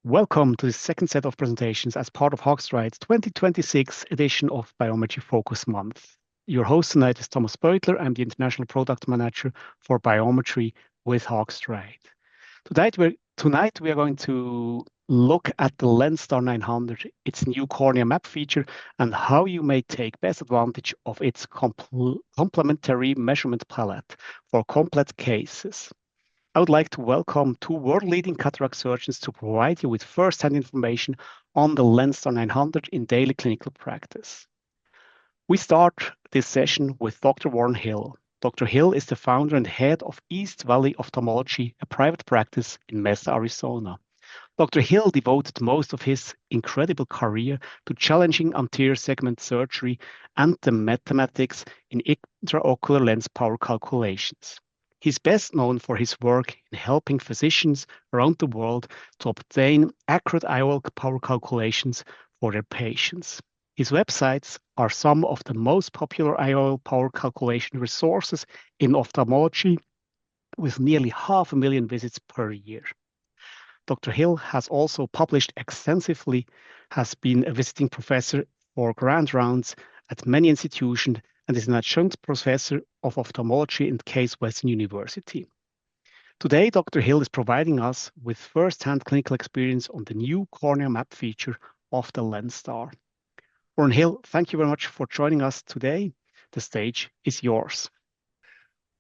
Welcome to the second set of presentations as part of Haag-Streit 2026 edition of Biometry Focus Month. Your host tonight is Thomas Beutler. I'm the International Product Manager for Biometry with Haag-Streit. Tonight we are going to look at the Lenstar 900, its new cornea map feature, and how you may take best advantage of its complementary measurement palette for complex cases. I would like to welcome two world-leading cataract surgeons to provide you with first-hand information on the Lenstar 900 in daily clinical practice. We start this session with Dr. Warren Hill. Dr. Hill is the founder and head of East Valley Ophthalmology, a private practice in Mesa, Arizona. Dr. Hill devoted most of his incredible career to challenging anterior segment surgery and the mathematics in intraocular lens power calculations. He's best known for his work in helping physicians around the world to obtain accurate IOL power calculations for their patients. His websites are some of the most popular IOL power calculation resources in ophthalmology, with nearly 500,000 visits per year. Dr. Hill has also published extensively, has been a visiting professor for grand rounds at many institutions, and is an adjunct professor of ophthalmology in Case Western University. Today, Dr. Hill is providing us with first-hand clinical experience on the new cornea map feature of the Lenstar. Warren Hill, thank you very much for joining us today. The stage is yours.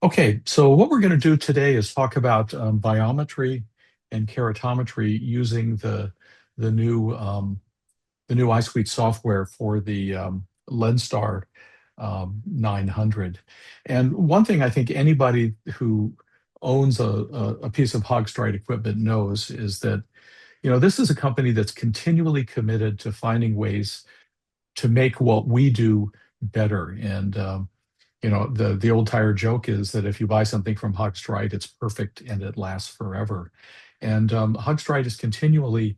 Okay, so what we're going to do today is talk about biometry and keratometry using the new iSuite software for the Lenstar 900. And one thing I think anybody who owns a piece of Haag-Streit equipment knows is that, this is a company that's continually committed to finding ways to make what we do better. And, the old tire joke is that if you buy something from Haag-Streit, it's perfect and it lasts forever. And Haag-Streit is continually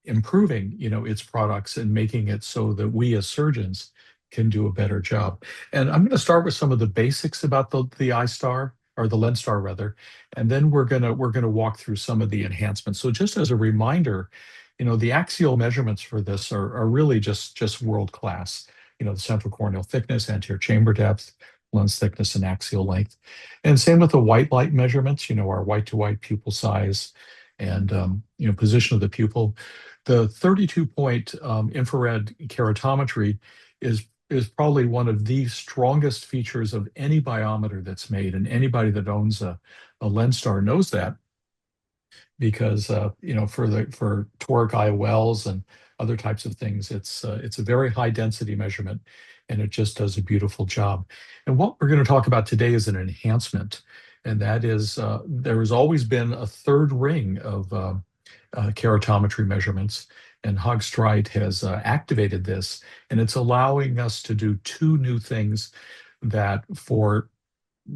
improving, its products and making it so that we as surgeons can do a better job. And I'm going to start with some of the basics about the iStar, or the Lenstar rather, and then we're going to walk through some of the enhancements. So just as a reminder, the axial measurements for this are really just world class. The central corneal thickness, anterior chamber depth, lens thickness, and axial length. And same with the white light measurements, our white to white pupil size and position of the pupil. The 32-point infrared keratometry is probably one of the strongest features of any biometer that's made, and anybody that owns a Lenstar knows that, because for toric IOLs and other types of things, it's a very high density measurement, and it just does a beautiful job. And what we're going to talk about today is an enhancement, and that is there has always been a third ring of keratometry measurements, and Haag-Streit has activated this, and it's allowing us to do two new things that for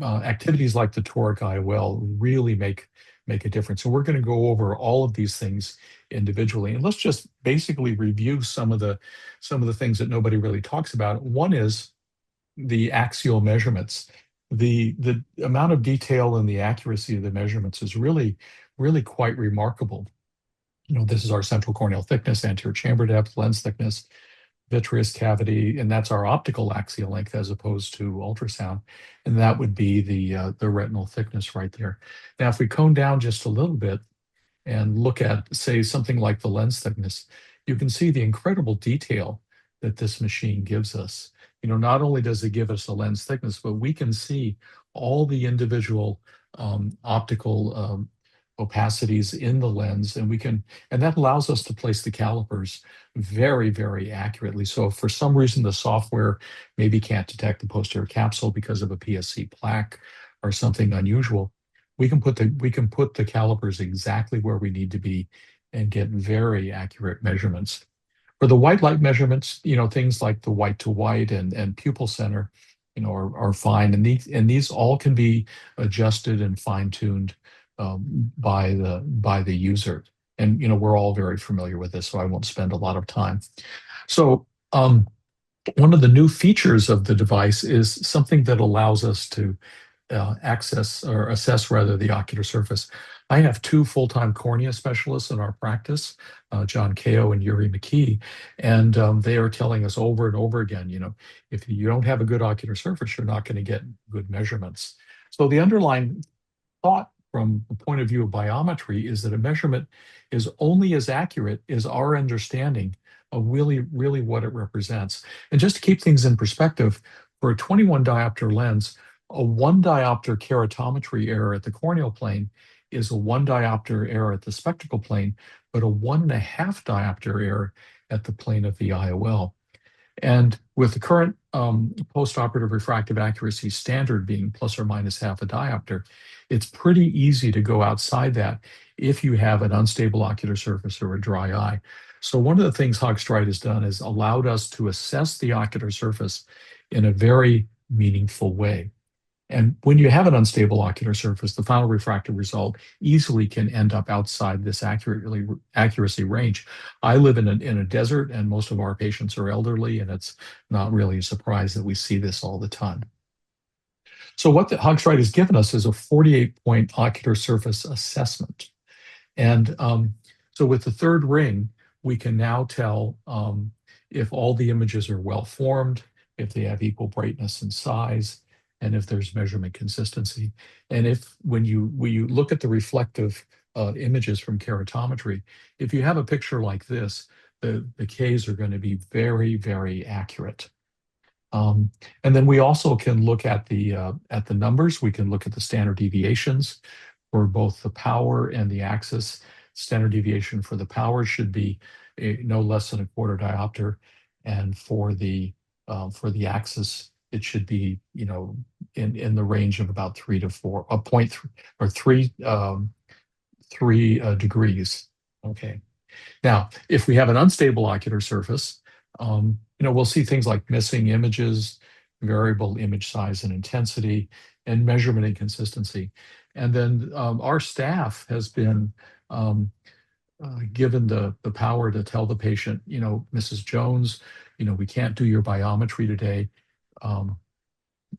activities like the toric IOL really make a difference. So we're going to go over all of these things individually, and let's just basically review some of the things that nobody really talks about. One is the axial measurements. The amount of detail and the accuracy of the measurements is really quite remarkable. This is our central corneal thickness, anterior chamber depth, lens thickness, vitreous cavity, and that's our optical axial length as opposed to ultrasound. And that would be the retinal thickness right there. Now, if we cone down just a little bit and look at, say, something like the lens thickness, you can see the incredible detail that this machine gives us. Not only does it give us a lens thickness, but we can see all the individual optical opacities in the lens, and that allows us to place the calipers very, very accurately. So if for some reason the software maybe can't detect the posterior capsule because of a PSC plaque or something unusual, we can put the calipers exactly where we need to be and get very accurate measurements. For the white light measurements, things like the white to white and pupil center, are fine, and these all can be adjusted and fine-tuned by the user. And we're all very familiar with this, so I won't spend a lot of time. So one of the new features of the device is something that allows us to access or assess rather the ocular surface. I have two full-time cornea specialists in our practice, John Kao and Yuri McKee, and they are telling us over and over again, if you don't have a good ocular surface, you're not going to get good measurements. So the underlying thought from the point of view of biometry is that a measurement is only as accurate as our understanding of really what it represents. And just to keep things in perspective, for a 21 diopter lens, a 1 diopter keratometry error at the corneal plane is a 1 diopter error at the spectacle plane, but a 1.5 diopter error at the plane of the IOL. And with the current postoperative refractive accuracy standard being plus or minus half a diopter, it's pretty easy to go outside that if you have an unstable ocular surface or a dry eye. So one of the things Haag-Streit has done is allowed us to assess the ocular surface in a very meaningful way. And when you have an unstable ocular surface, the final refractive result easily can end up outside this accuracy range. I live in a desert, and most of our patients are elderly, and it's not really a surprise that we see this all the time. So what the Haag-Streit has given us is a 48-point ocular surface assessment. And so with the third ring, we can now tell if all the images are well formed, if they have equal brightness and size, and if there's measurement consistency. And if when you look at the reflective images from keratometry, if you have a picture like this, the Ks are going to be very, very accurate. And then we also can look at the numbers. We can look at the standard deviations for both the power and the axis. Standard deviation for the power should be no less than a quarter diopter, and for the axis, it should be, in the range of about 3 to 4, a 0.3 or 3 degrees. Okay. Now, if we have an unstable ocular surface, we'll see things like missing images, variable image size and intensity, and measurement inconsistency. And then our staff has been given the power to tell the patient, Mrs. Jones, we can't do your biometry today.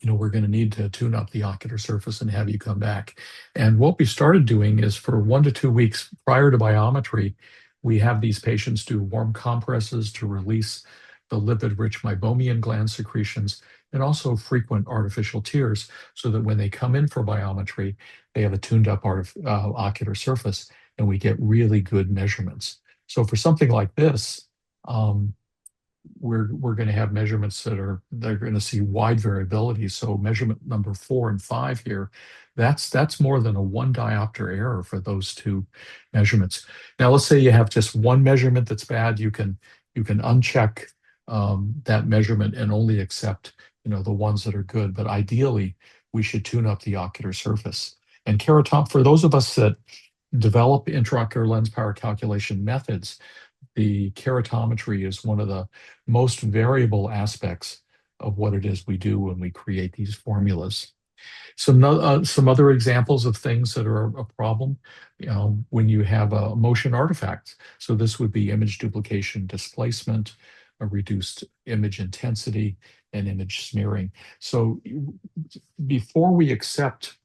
We're going to need to tune up the ocular surface and have you come back. And what we started doing is for 1 to 2 weeks prior to biometry, we have these patients do warm compresses to release the lipid-rich meibomian gland secretions, and also frequent artificial tears, so that when they come in for biometry, they have a tuned-up ocular surface, and we get really good measurements. So for something like this, we're going to have measurements they're going to see wide variability. So measurement number 4 and 5 here, that's more than a 1 diopter error for those two measurements. Now, let's say you have just one measurement that's bad. You can uncheck that measurement and only accept the ones that are good. But ideally, we should tune up the ocular surface. And for those of us that develop intraocular lens power calculation methods, the keratometry is one of the most variable aspects of what it is we do when we create these formulas. Some other examples of things that are a problem, when you have a motion artifact. So this would be image duplication displacement, a reduced image intensity, and image smearing. So before we accept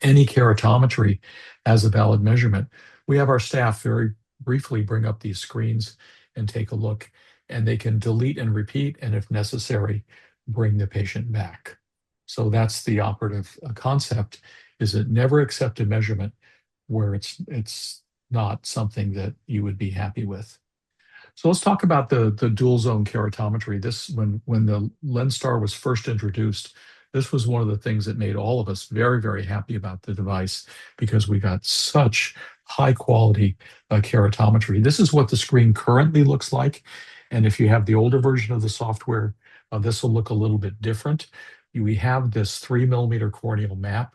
any keratometry as a valid measurement, we have our staff very briefly bring up these screens and take a look, and they can delete and repeat, and if necessary, bring the patient back. So that's the operative concept, is that never accept a measurement where it's not something that you would be happy with. So let's talk about the dual zone keratometry. This, when the Lenstar was first introduced, this was one of the things that made all of us very, very happy about the device, because we got such high quality keratometry. This is what the screen currently looks like. And if you have the older version of the software, this will look a little bit different. We have this 3 millimeter corneal map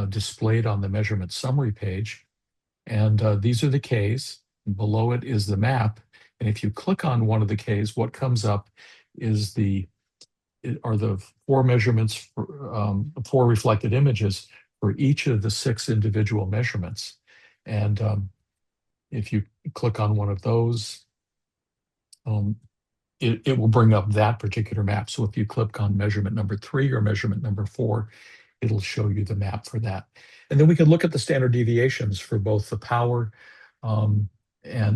displayed on the measurement summary page. And these are the Ks. Below it is the map. And if you click on one of the Ks, what comes up is are the 4 measurements, 4 reflected images for each of the 6 individual measurements. And if you click on one of those, it will bring up that particular map. So if you click on measurement number 3 or measurement number 4, it'll show you the map for that. And then we can look at the standard deviations for both the power and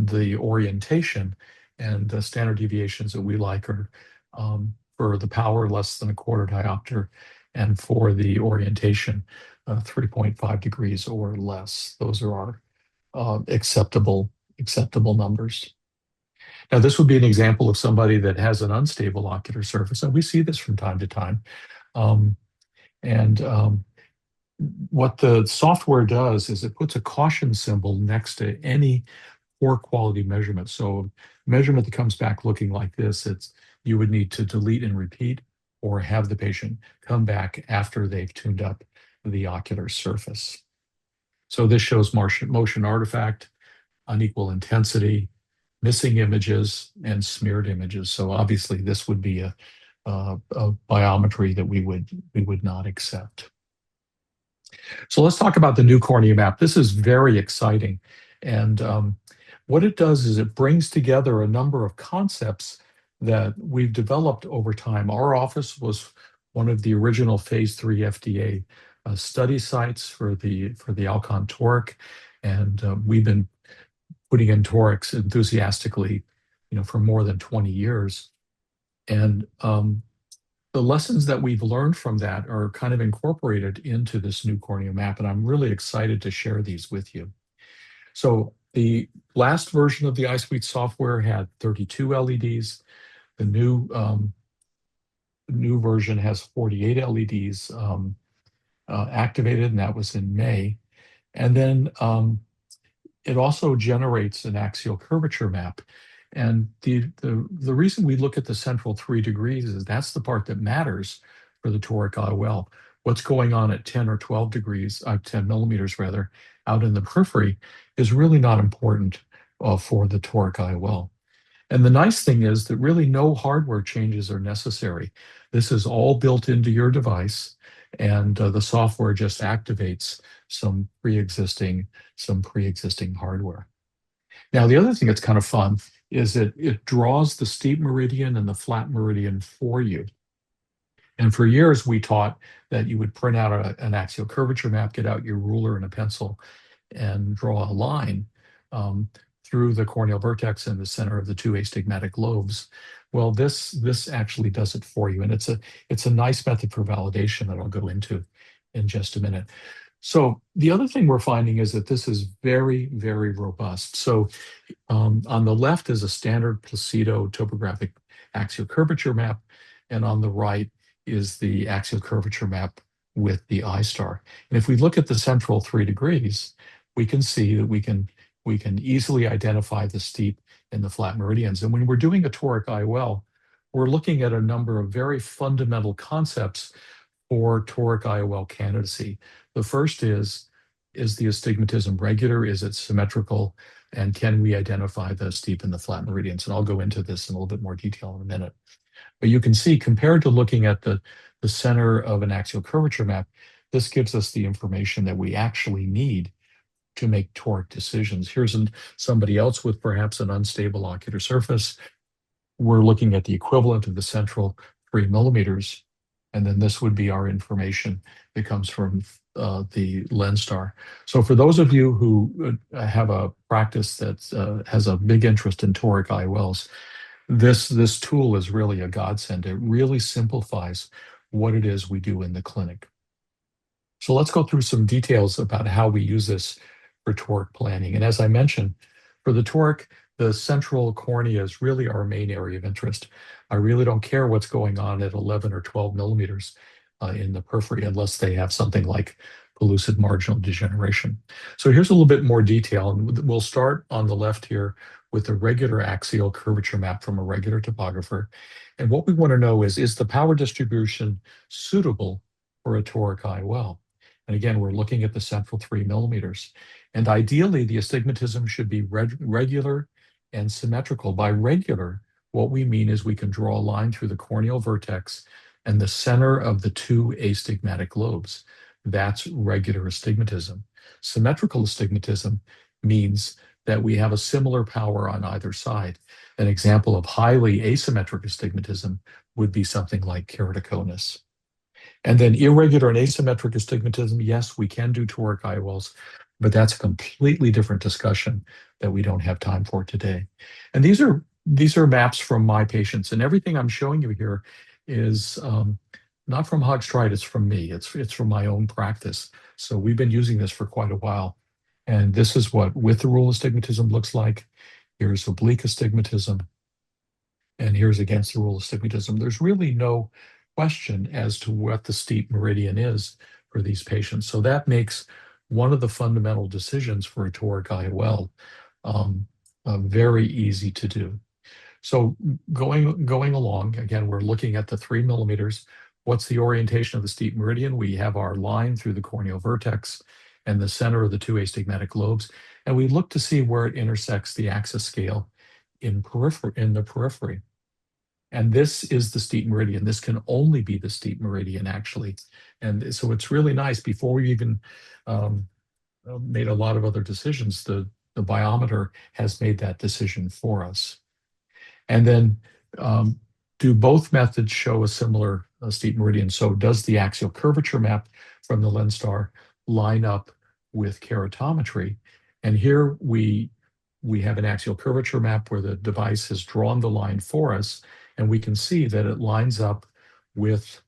the orientation. And the standard deviations that we like are for the power less than a quarter diopter, and for the orientation 3.5 degrees or less. Those are our acceptable numbers. Now, this would be an example of somebody that has an unstable ocular surface, and we see this from time to time. Um, and what the software does is it puts a caution symbol next to any poor quality measurement. So measurement that comes back looking like this, you would need to delete and repeat, or have the patient come back after they've tuned up the ocular surface. So this shows motion artifact, unequal intensity, missing images, and smeared images. So obviously this would be a biometry that we would not accept. So let's talk about the new cornea map. This is very exciting. And what it does is it brings together a number of concepts that we've developed over time. Our office was one of the original phase 3 FDA study sites for the Alcon toric. And we've been putting in torics enthusiastically, for more than 20 years. And the lessons that we've learned from that are kind of incorporated into this new cornea map, and I'm really excited to share these with you. So the last version of the iSuite software had 32 LEDs. The new version has 48 LEDs activated, and that was in May. And then it also generates an axial curvature map. And the reason we look at the central 3 degrees is that's the part that matters for the toric IOL. What's going on at 10 or 12 degrees, 10 millimeters rather, out in the periphery is really not important for the toric IOL. And the nice thing is that really no hardware changes are necessary. This is all built into your device, and the software just activates some pre-existing hardware. Now, the other thing that's kind of fun is that it draws the steep meridian and the flat meridian for you. And for years, we taught that you would print out an axial curvature map, get out your ruler and a pencil, and draw a line through the corneal vertex in the center of the 2 astigmatic lobes. Well, this actually does it for you, and it's a nice method for validation that I'll go into in just a minute. So the other thing we're finding is that this is very, very robust. So on the left is a standard Placido topographic axial curvature map, and on the right is the axial curvature map with the iStar. And if we look at the central 3 degrees, we can see that we can easily identify the steep and the flat meridians. And when we're doing a toric IOL, we're looking at a number of very fundamental concepts for toric IOL candidacy. The first is the astigmatism regular? Is it symmetrical? And can we identify the steep and the flat meridians? And I'll go into this in a little bit more detail in a minute. But you can see, compared to looking at the center of an axial curvature map, this gives us the information that we actually need to make toric decisions. Here's somebody else with perhaps an unstable ocular surface. We're looking at the equivalent of the central 3 millimeters. And then this would be our information that comes from the Lenstar. So for those of you who have a practice that has a big interest in toric IOLs, this tool is really a godsend. It really simplifies what it is we do in the clinic. So let's go through some details about how we use this for toric planning. And as I mentioned, for the toric, the central cornea is really our main area of interest. I really don't care what's going on at 11 or 12 millimeters in the periphery, unless they have something like pellucid marginal degeneration. So here's a little bit more detail, and we'll start on the left here with a regular axial curvature map from a regular topographer. And what we want to know is the power distribution suitable for a toric IOL? And again, we're looking at the central 3 millimeters. And ideally, the astigmatism should be regular and symmetrical. By regular, what we mean is we can draw a line through the corneal vertex and the center of the 2 astigmatic lobes. That's regular astigmatism. Symmetrical astigmatism means that we have a similar power on either side. An example of highly asymmetric astigmatism would be something like keratoconus. And then irregular and asymmetric astigmatism, yes, we can do toric IOLs, but that's a completely different discussion that we don't have time for today. And these are maps from my patients, and everything I'm showing you here is not from Haag-Streit, it's from me. It's from my own practice. So we've been using this for quite a while. And this is what with the rule astigmatism looks like. Here's oblique astigmatism, and here's against the rule astigmatism. There's really no question as to what the steep meridian is for these patients. So that makes one of the fundamental decisions for a toric IOL very easy to do. So going along, again, we're looking at the 3 millimeters. What's the orientation of the steep meridian? We have our line through the corneal vertex and the center of the two astigmatic lobes, and we look to see where it intersects the axis scale in the periphery. And this is the steep meridian. This can only be the steep meridian, actually. And so it's really nice. Before we even made a lot of other decisions, the biometer has made that decision for us. And then do both methods show a similar steep meridian? So does the axial curvature map from the Lenstar line up with keratometry? And here we have an axial curvature map where the device has drawn the line for us, and we can see that it lines up with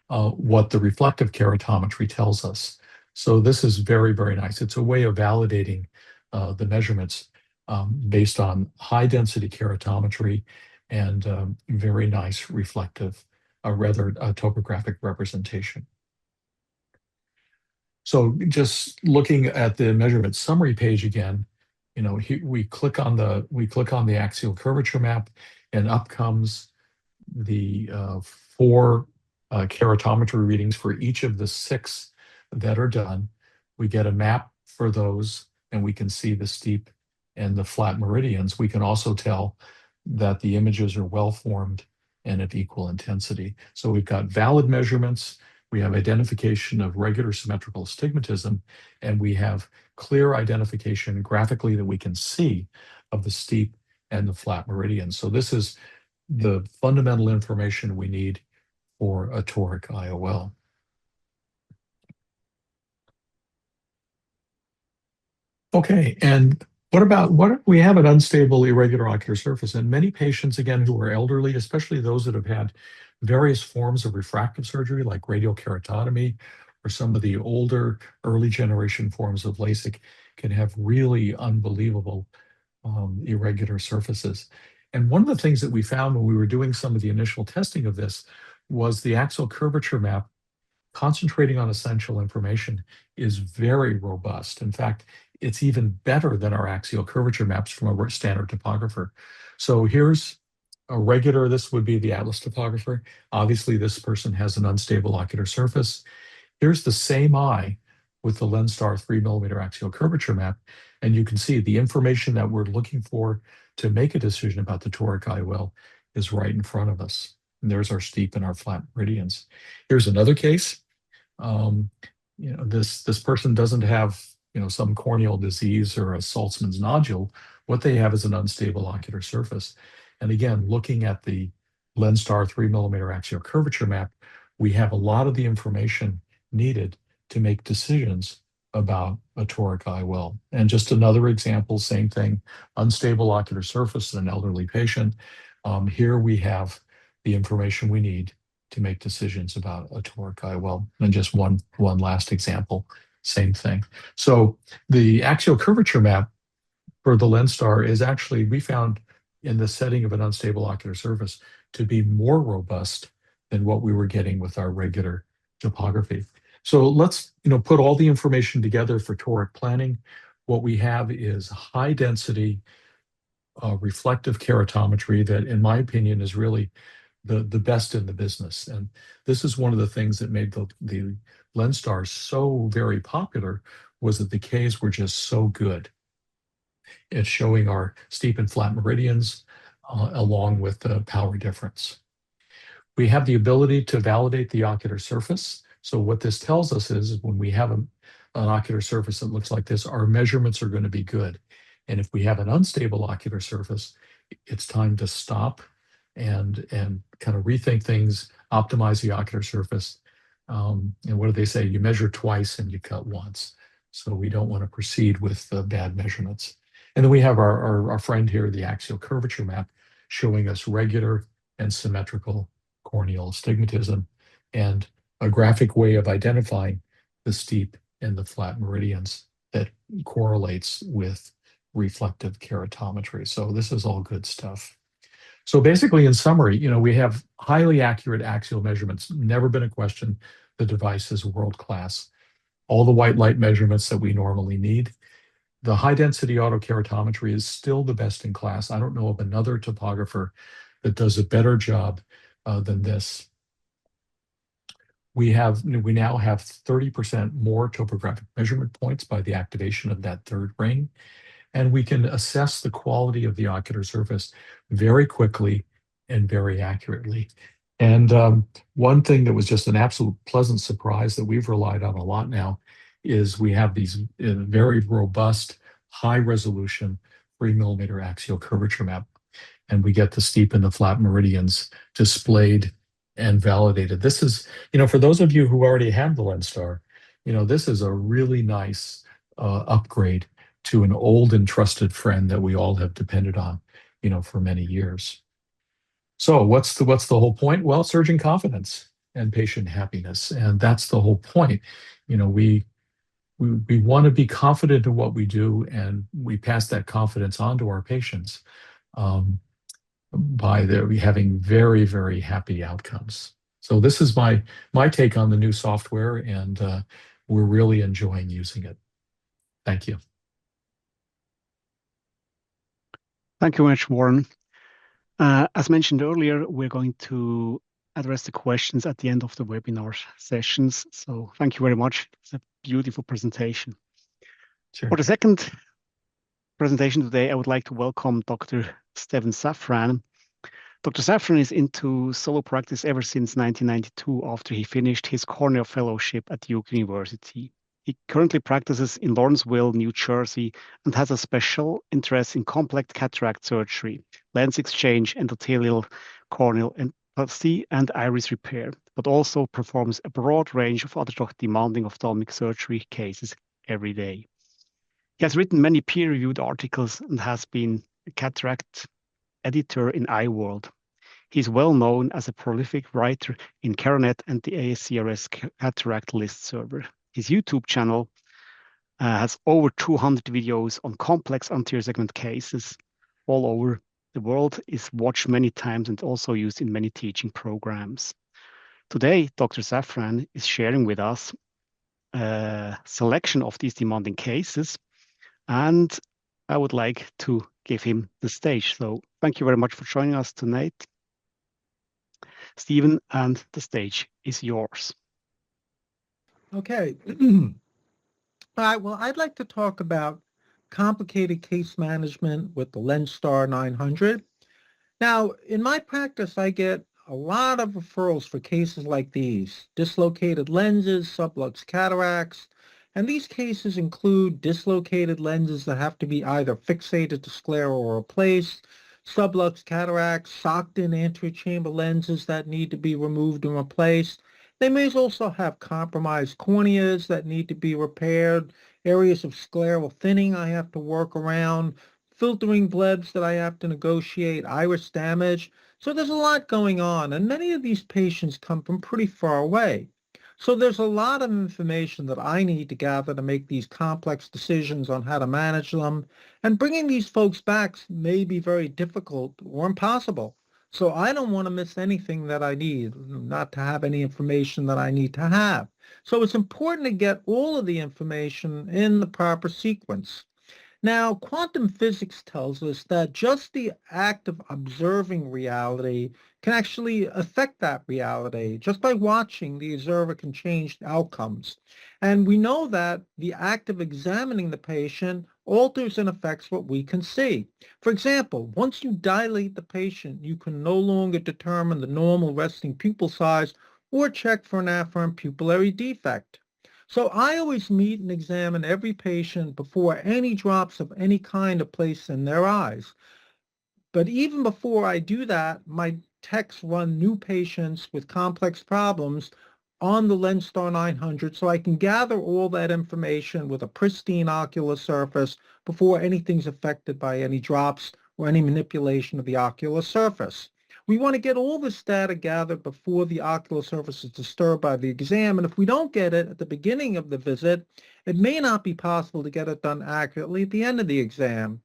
what the reflective keratometry tells us. So this is very, very nice. It's a way of validating the measurements based on high density keratometry and very nice reflective, topographic representation. So just looking at the measurement summary page again, we click on the axial curvature map, and up comes the 4 keratometry readings for each of the 6 that are done. We get a map for those, and we can see the steep and the flat meridians. We can also tell that the images are well formed and of equal intensity. So we've got valid measurements, we have identification of regular symmetrical astigmatism, and we have clear identification graphically that we can see of the steep and the flat meridians. So this is the fundamental information we need for a toric IOL. Okay, and what if we have an unstable irregular ocular surface? And many patients, again, who are elderly, especially those that have had various forms of refractive surgery like radial keratotomy or some of the older early generation forms of LASIK, can have really unbelievable irregular surfaces. And one of the things that we found when we were doing some of the initial testing of this was the axial curvature map, concentrating on essential information, is very robust. In fact, it's even better than our axial curvature maps from a standard topographer. So here's a regular, this would be the Atlas topographer. Obviously, this person has an unstable ocular surface. Here's the same eye with the Lenstar 3 millimeter axial curvature map, and you can see the information that we're looking for to make a decision about the toric IOL is right in front of us. And there's our steep and our flat meridians. Here's another case. This person doesn't have some corneal disease or a Saltzman's nodule. What they have is an unstable ocular surface. And again, looking at the Lenstar 3 millimeter axial curvature map, we have a lot of the information needed to make decisions about a toric IOL. And just another example, same thing, unstable ocular surface in an elderly patient. Here we have the information we need to make decisions about a toric IOL. And just one last example, same thing. So the axial curvature map for the Lenstar is actually, we found in the setting of an unstable ocular surface, to be more robust than what we were getting with our regular topography. So let's put all the information together for toric planning. What we have is high density reflective keratometry that, in my opinion, is really the best in the business. And this is one of the things that made the Lenstar so very popular, was that the Ks were just so good at showing our steep and flat meridians along with the power difference. We have the ability to validate the ocular surface. So what this tells us is when we have an ocular surface that looks like this, our measurements are going to be good. And if we have an unstable ocular surface, it's time to stop and kind of rethink things, optimize the ocular surface. And what do they say? You measure twice and you cut once. So we don't want to proceed with bad measurements. And then we have our friend here, the axial curvature map, showing us regular and symmetrical corneal astigmatism and a graphic way of identifying the steep and the flat meridians that correlates with reflective keratometry. So this is all good stuff. So basically, in summary, we have highly accurate axial measurements. Never been a question. The device is world class. All the white light measurements that we normally need. The high density autokeratometry is still the best in class. I don't know of another topographer that does a better job than this. We now have 30% more topographic measurement points by the activation of that third ring, and we can assess the quality of the ocular surface very quickly and very accurately. And one thing that was just an absolute pleasant surprise that we've relied on a lot now is we have these very robust, high resolution 3 mm axial curvature map. And we get the steep and the flat meridians displayed and validated. This is, for those of you who already have the Lenstar, this is a really nice upgrade to an old and trusted friend that we all have depended on, for many years. So what's the whole point? Well, surgeon confidence and patient happiness, and that's the whole point. We want to be confident in what we do, and we pass that confidence on to our patients by having very, very happy outcomes. So this is my take on the new software, and we're really enjoying using it. Thank you. Thank you very much, Warren. As mentioned earlier, we're going to address the questions at the end of the webinar sessions. So thank you very much. It's a beautiful presentation. Sure. For the second presentation today, I would like to welcome Dr. Stephen Safran. Dr. Safran is into solo practice ever since 1992 after he finished his cornea fellowship at Duke University. He currently practices in Lawrenceville, New Jersey, and has a special interest in complex cataract surgery, lens exchange, endothelial corneal empathy, and iris repair, but also performs a broad range of other demanding ophthalmic surgery cases every day. He has written many peer-reviewed articles and has been a cataract editor in iWorld. He is well known as a prolific writer in Caranet and the ASCRS cataract list server. His YouTube channel has over 200 videos on complex anterior segment cases all over the world, is watched many times and also used in many teaching programs. Today, Dr. Safran is sharing with us a selection of these demanding cases, and I would like to give him the stage. So thank you very much for joining us tonight, Stephen, and the stage is yours. Okay. All right. Well, I'd like to talk about complicated case management with the Lenstar 900. Now, in my practice, I get a lot of referrals for cases like these: dislocated lenses, sublux cataracts, and these cases include dislocated lenses that have to be either fixated to sclera or replaced, sublux cataracts, socked-in anterior chamber lenses that need to be removed and replaced. They may also have compromised corneas that need to be repaired, areas of scleral thinning I have to work around, filtering blebs that I have to negotiate, iris damage. So there's a lot going on, and many of these patients come from pretty far away. So there's a lot of information that I need to gather to make these complex decisions on how to manage them, and bringing these folks back may be very difficult or impossible. So I don't want to miss anything that I need, not to have any information that I need to have. So it's important to get all of the information in the proper sequence. Now, quantum physics tells us that just the act of observing reality can actually affect that reality. Just by watching, the observer can change outcomes. And we know that the act of examining the patient alters and affects what we can see. For example, once you dilate the patient, you can no longer determine the normal resting pupil size or check for an afferent pupillary defect. So I always meet and examine every patient before any drops of any kind are placed in their eyes. But even before I do that, my techs run new patients with complex problems on the Lenstar 900 so I can gather all that information with a pristine ocular surface before anything's affected by any drops or any manipulation of the ocular surface. We want to get all this data gathered before the ocular surface is disturbed by the exam, and if we don't get it at the beginning of the visit, it may not be possible to get it done accurately at the end of the exam.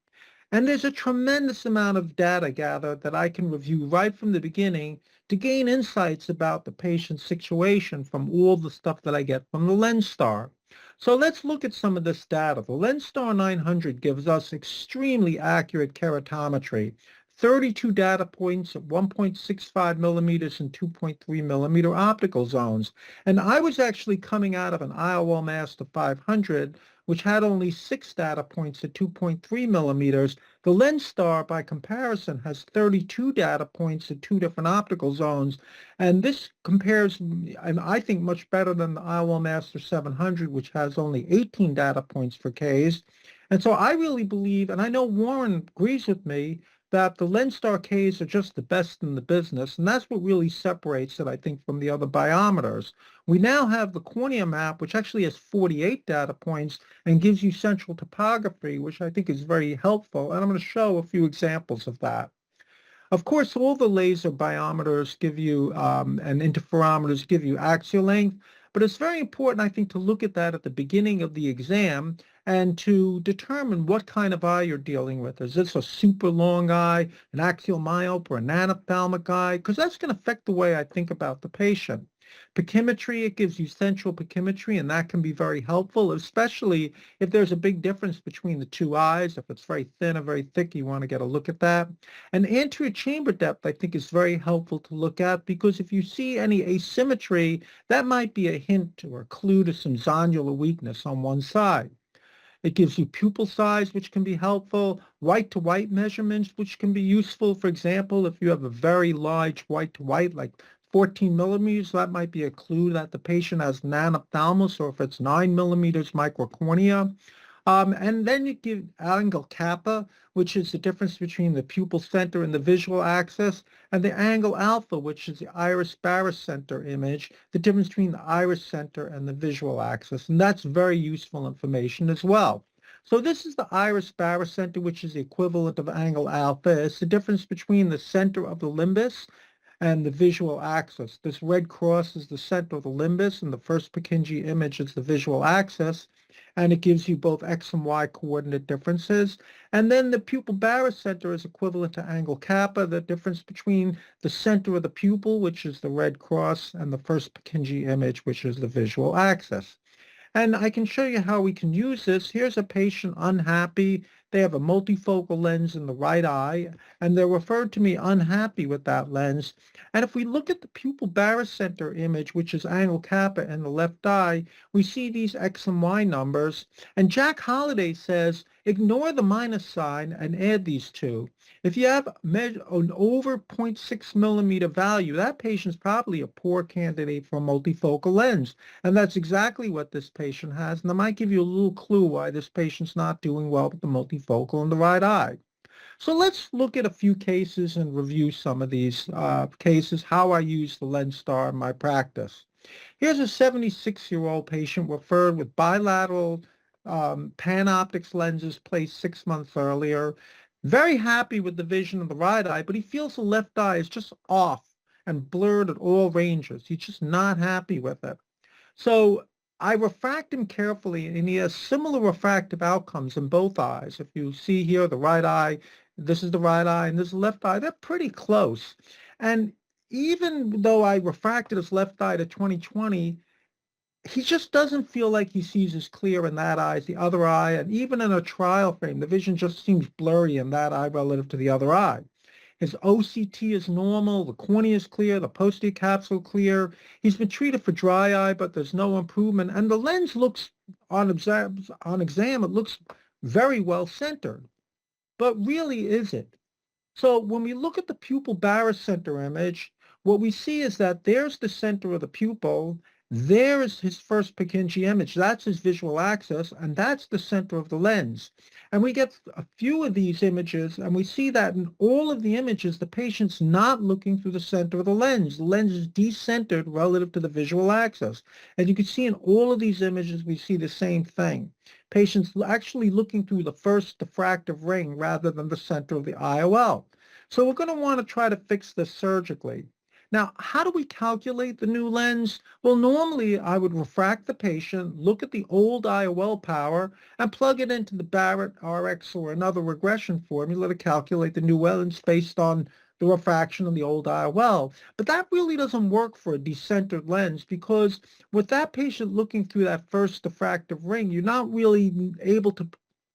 And there's a tremendous amount of data gathered that I can review right from the beginning to gain insights about the patient's situation from all the stuff that I get from the Lenstar. So let's look at some of this data. The Lenstar 900 gives us extremely accurate keratometry, 32 data points at 1.65 millimeters and 2.3 millimeter optical zones. And I was actually coming out of an IOL Master 500, which had only 6 data points at 2.3 millimeters. The Lenstar, by comparison, has 32 data points at 2 different optical zones, and this compares, and I think, much better than the IOL Master 700, which has only 18 data points for Ks. And so I really believe, and I know Warren agrees with me, that the Lenstar Ks are just the best in the business, and that's what really separates it, I think, from the other biometers. We now have the cornea map, which actually has 48 data points and gives you central topography, which I think is very helpful, and I'm going to show a few examples of that. Of course, all the laser biometers give you, and interferometers give you axial length, but it's very important, I think, to look at that at the beginning of the exam and to determine what kind of eye you're dealing with. Is this a super long eye, an axial myope, or an anophthalmic eye? Because that's going to affect the way I think about the patient. Pachymetry, it gives you central pachymetry, and that can be very helpful, especially if there's a big difference between the two eyes. If it's very thin or very thick, you want to get a look at that. And anterior chamber depth, I think, is very helpful to look at, because if you see any asymmetry, that might be a hint or a clue to some zonular weakness on one side. It gives you pupil size, which can be helpful, white-to-white measurements, which can be useful. For example, if you have a very large white-to-white, like 14 millimeters, that might be a clue that the patient has an anophthalmos, or if it's 9 millimeters microcornea. And then you give angle kappa, which is the difference between the pupil center and the visual axis, and the angle alpha, which is the iris barycenter image, the difference between the iris center and the visual axis. And that's very useful information as well. So this is the iris barycenter, which is the equivalent of angle alpha. It's the difference between the center of the limbus and the visual axis. This red cross is the center of the limbus, and the first Purkinje image is the visual axis, and it gives you both X and Y coordinate differences. And then the pupil barycenter is equivalent to angle kappa, the difference between the center of the pupil, which is the red cross, and the first Purkinje image, which is the visual axis. And I can show you how we can use this. Here's a patient unhappy. They have a multifocal lens in the right eye, and they're referred to me unhappy with that lens. And if we look at the pupil barycenter image, which is angle kappa in the left eye, we see these X and Y numbers. And Jack Holliday says, ignore the minus sign and add these two. If you have an over 0.6 millimeter value, that patient's probably a poor candidate for a multifocal lens. And that's exactly what this patient has. And that might give you a little clue why this patient's not doing well with the multifocal in the right eye. So let's look at a few cases and review some of these cases, how I use the Lenstar in my practice. Here's a 76-year-old patient referred with bilateral Panoptix lenses placed 6 months earlier. Very happy with the vision of the right eye, but he feels the left eye is just off and blurred at all ranges. He's just not happy with it. So I refract him carefully, and he has similar refractive outcomes in both eyes. If you see here, the right eye, this is the right eye, and this is the left eye, they're pretty close. And even though I refracted his left eye to 20/20, he just doesn't feel like he sees as clear in that eye as the other eye. And even in a trial frame, the vision just seems blurry in that eye relative to the other eye. His OCT is normal, the cornea is clear, the posterior capsule clear. He's been treated for dry eye, but there's no improvement. And the lens looks, on exam, it looks very well centered. But really, is it? So when we look at the pupil barycenter image, what we see is that there's the center of the pupil, there is his first Purkinje image, that's his visual axis, and that's the center of the lens. And we get a few of these images, and we see that in all of the images, the patient's not looking through the center of the lens. The lens is decentered relative to the visual axis. And you can see in all of these images, we see the same thing. Patients actually looking through the first diffractive ring rather than the center of the IOL. So we're going to want to try to fix this surgically. Now, how do we calculate the new lens? Well, normally I would refract the patient, look at the old IOL power, and plug it into the Barrett RX or another regression formula to calculate the new lens based on the refraction of the old IOL. But that really doesn't work for a decentered lens because with that patient looking through that first diffractive ring, you're not really able to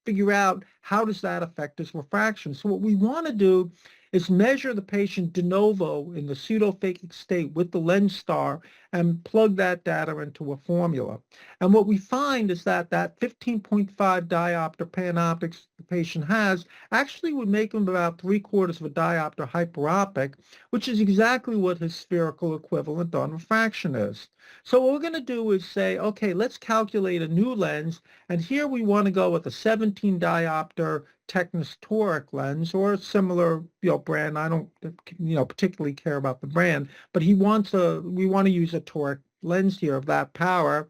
figure out how does that affect his refraction. So what we want to do is measure the patient de novo in the pseudophakic state with the Lenstar and plug that data into a formula. And what we find is that that 15.5 diopter panoptics the patient has actually would make him about 3/4 of a diopter hyperopic, which is exactly what his spherical equivalent on refraction is. So what we're going to do is say, okay, let's calculate a new lens, and here we want to go with a 17 diopter Technis toric lens or a similar brand. I don't particularly care about the brand, but we want to use a toric lens here of that power.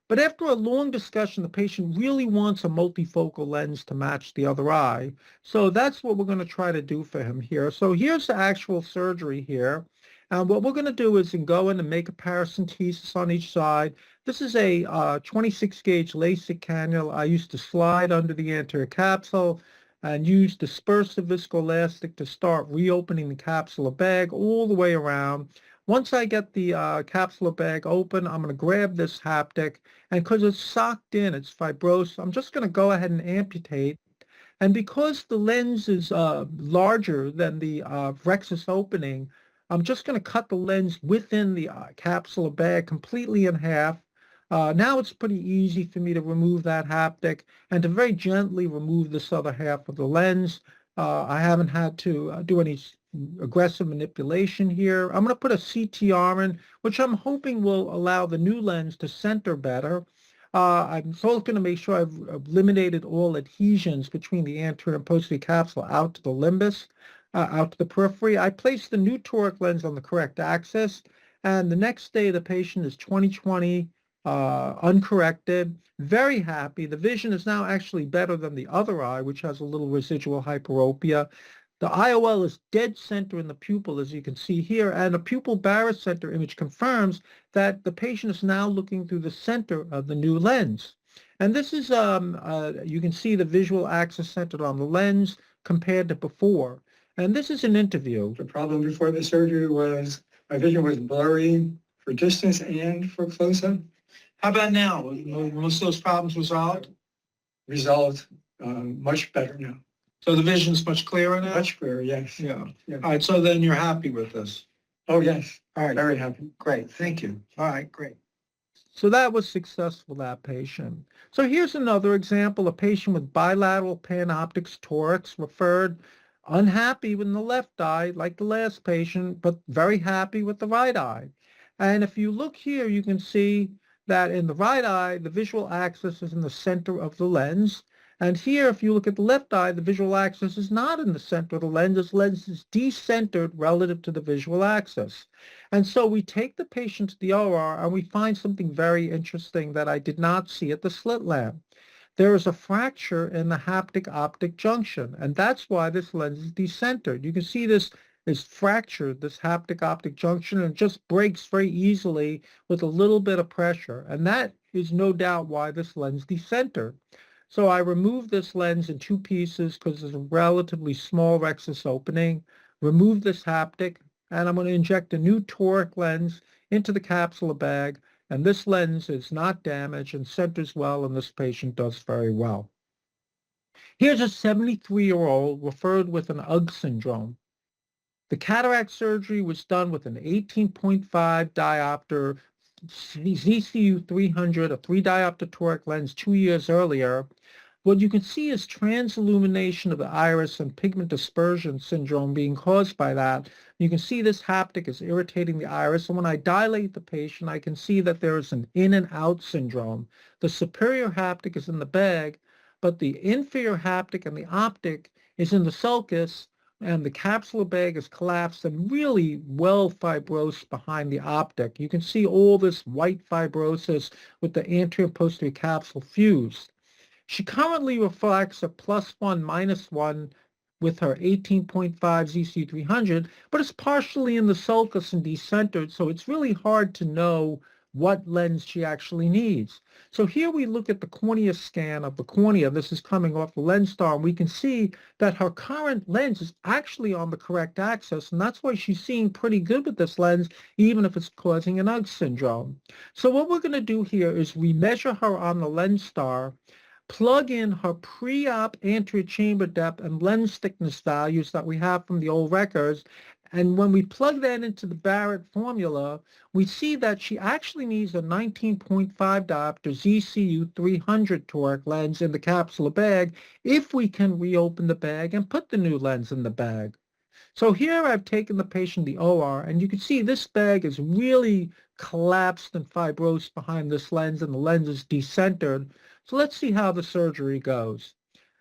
But after a long discussion, the patient really wants a multifocal lens to match the other eye. So that's what we're going to try to do for him here. So here's the actual surgery here. And what we're going to do is go in and make a paracentesis on each side. This is a 26 gauge LASIK cannula I used to slide under the anterior capsule and use dispersive viscoelastic to start reopening the capsular bag all the way around. Once I get the capsular bag open, I'm going to grab this haptic, and because it's socked in, it's fibrosed, I'm just going to go ahead and amputate. And because the lens is larger than the rhexis opening, I'm just going to cut the lens within the capsular bag completely in half. Now it's pretty easy for me to remove that haptic and to very gently remove this other half of the lens. I haven't had to do any aggressive manipulation here. I'm going to put a CTR in, which I'm hoping will allow the new lens to center better. I'm also going to make sure I've eliminated all adhesions between the anterior and posterior capsule out to the limbus, out to the periphery. I placed the new toric lens on the correct axis, and the next day the patient is 20/20, uncorrected, very happy. The vision is now actually better than the other eye, which has a little residual hyperopia. The IOL is dead center in the pupil, as you can see here, and a pupil barycenter image confirms that the patient is now looking through the center of the new lens. And this is, you can see the visual axis centered on the lens compared to before. And this is an interview. The problem before the surgery was my vision was blurry for distance and for close-up. How about now? Most of those problems resolved? Resolved much better now. So the vision's much clearer now? Much clearer, yes. Yeah. Yeah. All right, so then you're happy with this? Oh, yes. All right. Very happy. Great, thank you. All right, great. So that was successful, that patient. So here's another example, a patient with bilateral panoptics torics referred, unhappy with the left eye, like the last patient, but very happy with the right eye. And if you look here, you can see that in the right eye, the visual axis is in the center of the lens. And here, if you look at the left eye, the visual axis is not in the center of the lens. This lens is decentered relative to the visual axis. And so we take the patient to the OR and we find something very interesting that I did not see at the slit lamp. There is a fracture in the haptic-optic junction, and that's why this lens is decentered. You can see this is fractured, this haptic-optic junction, and it just breaks very easily with a little bit of pressure. And that is no doubt why this lens decentered. So I removed this lens in two pieces because it's a relatively small rhexis opening, remove this haptic, and I'm going to inject a new toric lens into the capsular bag, and this lens is not damaged and centers well, and this patient does very well. Here's a 73-year-old referred with an UGG syndrome. The cataract surgery was done with an 18.5 diopter ZCU 300, a 3-diopter toric lens 2 years earlier. What you can see is transillumination of the iris and pigment dispersion syndrome being caused by that. You can see this haptic is irritating the iris, and when I dilate the patient, I can see that there is an in and out syndrome. The superior haptic is in the bag, but the inferior haptic and the optic is in the sulcus, and the capsular bag is collapsed and really well fibrosed behind the optic. You can see all this white fibrosis with the anterior and posterior capsule fused. She currently reflects a +1, -1 with her 18.5 ZC300, but it's partially in the sulcus and decentered, so it's really hard to know what lens she actually needs. So here we look at the cornea scan of the cornea. This is coming off the Lenstar, and we can see that her current lens is actually on the correct axis, and that's why she's seeing pretty good with this lens, even if it's causing an UGG syndrome. So what we're going to do here is we measure her on the Lenstar, plug in her pre-op anterior chamber depth and lens thickness values that we have from the old records. And when we plug that into the Barrett formula, we see that she actually needs a 19.5 diopter ZCU 300 toric lens in the capsular bag if we can reopen the bag and put the new lens in the bag. So here I've taken the patient to the OR, and you can see this bag is really collapsed and fibrosed behind this lens, and the lens is decentered. So let's see how the surgery goes.